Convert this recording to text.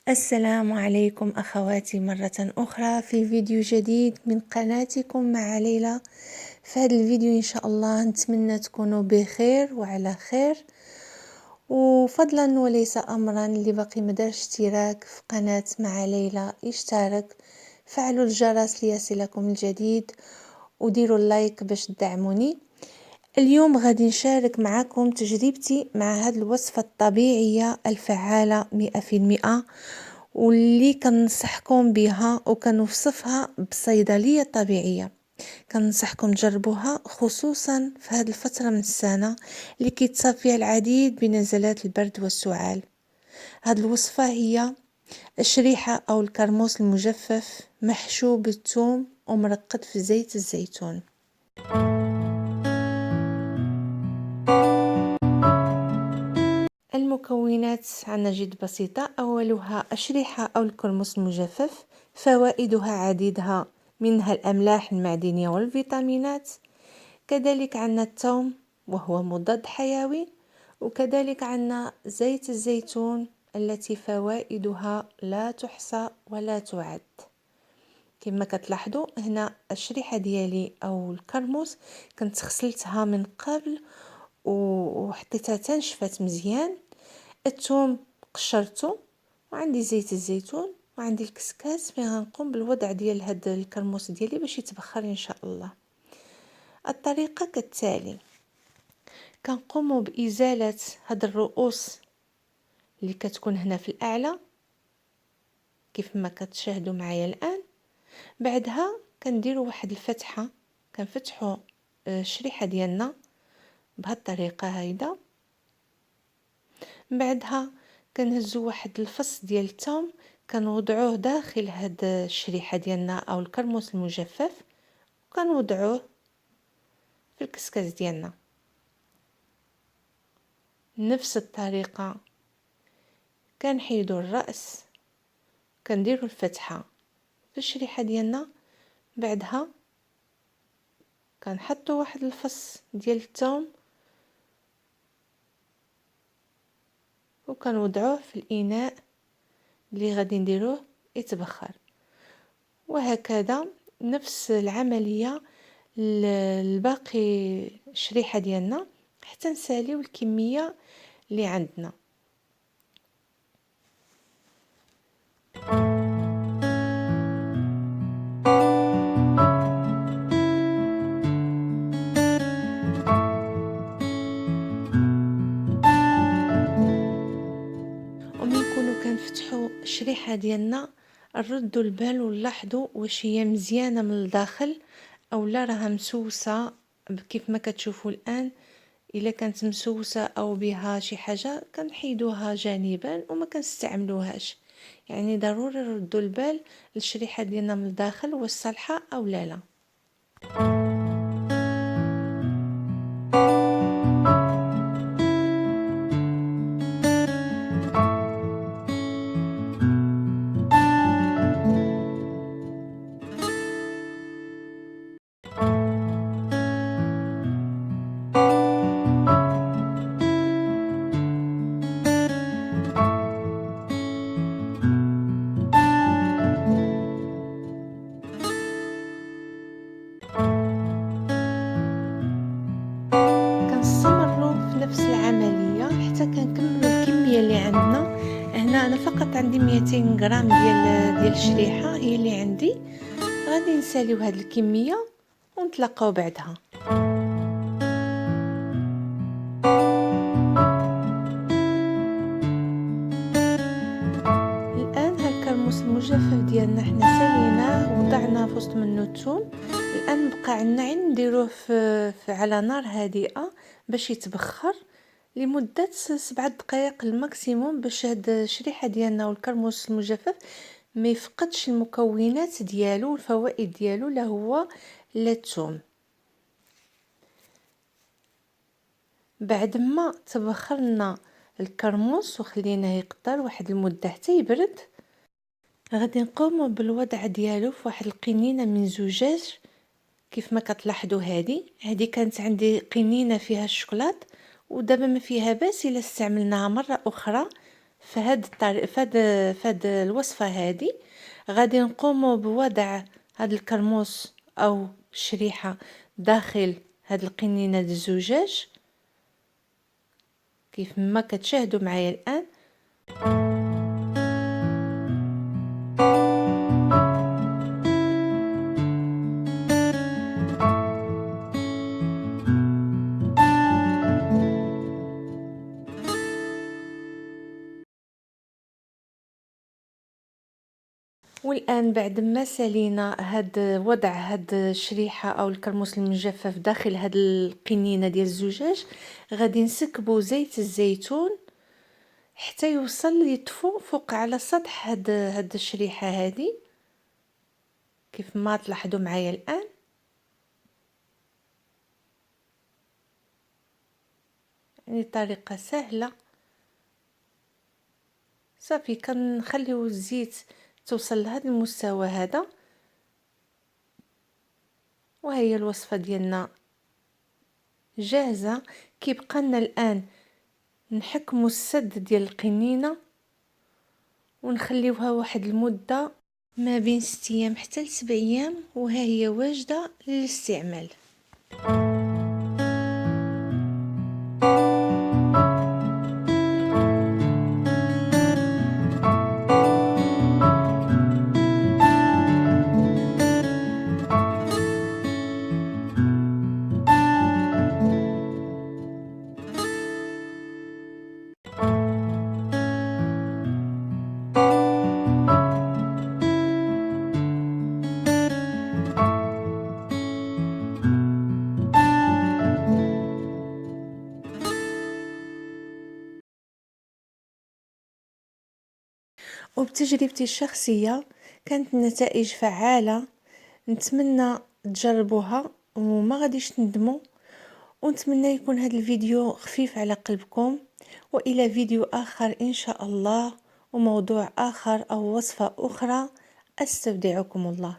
السلام عليكم أخواتي مرة أخرى في فيديو جديد من قناتكم مع ليلى. في هذا الفيديو إن شاء الله نتمنى تكونوا بخير وعلى خير، وفضلا وليس أمرا اللي باقي مدارش اشتراك في قناة مع ليلى يشترك، فعلوا الجرس ليصلكم الجديد وديروا اللايك باش تدعموني. اليوم غادي نشارك معكم تجربتي مع هذه الوصفة الطبيعية الفعالة 100%، واللي كنصحكم بها وكنوصفها بصيدلية طبيعية. كنصحكم تجربوها خصوصا في هذه الفترة من السنة اللي كيتصاب فيها العديد بنزلات البرد والسعال. هذه الوصفة هي الشريحة أو الكرموس المجفف محشو بالثوم ومرقد في زيت الزيتون. المكونات عندنا جد بسيطة. أولها الشريحة أو الكرموس المجفف، فوائدها عديدة، منها الأملاح المعدنية والفيتامينات. كذلك عندنا الثوم وهو مضاد حيوي، وكذلك عندنا زيت الزيتون التي فوائدها لا تحصى ولا تعد. كما كتلاحظوا هنا الشريحة ديالي أو الكرموس كنت غسلتها من قبل وحطيتها تنشفت مزيان. الثوم قشرته، وعندي زيت الزيتون، وعندي الكسكاس فين غنقوم بالوضع ديال هاد الكرموس ديالي باش يتبخر ان شاء الله. الطريقه كالتالي: كنقوم بازاله هاد الرؤوس اللي كتكون هنا في الاعلى كيف ما كتشاهدوا معايا الان. بعدها كنديروا واحد الفتحه، كنفتحوا الشريحه ديالنا بهاد الطريقه هيدا. بعدها كنهزوا واحد الفص ديال الثوم كنوضعوه داخل هاد الشريحه ديالنا او الكرموس المجفف، وكنوضعوه في الكسكاس ديالنا نفس الطريقه. كنحيدوا الراس، كنديروا الفتحه في الشريحه ديالنا. بعدها كنحطوا واحد الفص ديال الثوم وكنوضعوه في الاناء اللي غادي نديروه يتبخر، وهكذا نفس العمليه الباقي الشريحه ديالنا حتى نساليو الكميه اللي عندنا. ومن نكونوا كنفتحوا الشريحه ديالنا نردوا البال ونلاحظوا واش هي مزيانه من الداخل او لا راها مسوسه كيف ما كتشوفوا الان. الا كانت مسوسه او بها شي حاجه كنحيدوها جانبا وما كنستعملوهاش. يعني ضروري نردوا البال للشريحه ديالنا من الداخل واش صالحه او لا. كنستمروا في نفس العمليه حتى كنكملوا الكميه اللي عندنا. هنا انا فقط عندي 200 غرام ديال الشريحه هي اللي عندي. غادي نساليو هاد الكميه ونتلاقاو بعدها. الان هالكرموس المجفف ديالنا حنا ساليناه وضعنا في وسط منه الثوم. الان بقى عندنا عين نديروه على نار هادئه باش يتبخر لمده 7 دقائق الماكسيموم، باش هاد الشريحه ديالنا والكرموس المجفف ما يفقدش المكونات ديالو والفوائد ديالو لا هو لا الثوم. بعد ما تبخرنا الكرموس وخليناه يقطر واحد المده حتى يبرد، غادي نقوم بالوضع ديالو في واحد القنينه من زجاج. كيف ما كتلاحظوا هذه كانت عندي قنينه فيها الشوكولات، ودابا ما فيها باس الا استعملناها مره اخرى فهاد الوصفة هادي غادي نقومو بوضع هاد الكرموس أو الشريحة داخل هاد القنينة ديال الزجاج كيف ما كتشاهدوا معايا الآن. والآن بعد ما سالينا وضع هاد الشريحة أو الكرموس المجفف داخل هاد القنينة ديال الزجاج، غادي نسكبو زيت الزيتون حتى يوصل يطفو فوق على سطح هاد الشريحة هادي كيف ما تلاحظوا معايا الآن. يعني طريقة سهلة صافي، كنخليو الزيت توصل لهذا المستوى هذا، وهي الوصفة ديالنا جاهزة. كيبقى لنا الآن نحكموا السد ديال القنينة ونخليوها واحد المدة ما بين 6 ايام حتى ل7 ايام، وها هي واجدة للاستعمال. وبتجربتي الشخصية كانت النتائج فعالة، نتمنى تجربوها وما غاديش تندموا، ونتمنى يكون هذا الفيديو خفيف على قلبكم. وإلى فيديو آخر إن شاء الله، وموضوع آخر أو وصفة أخرى، أستودعكم الله.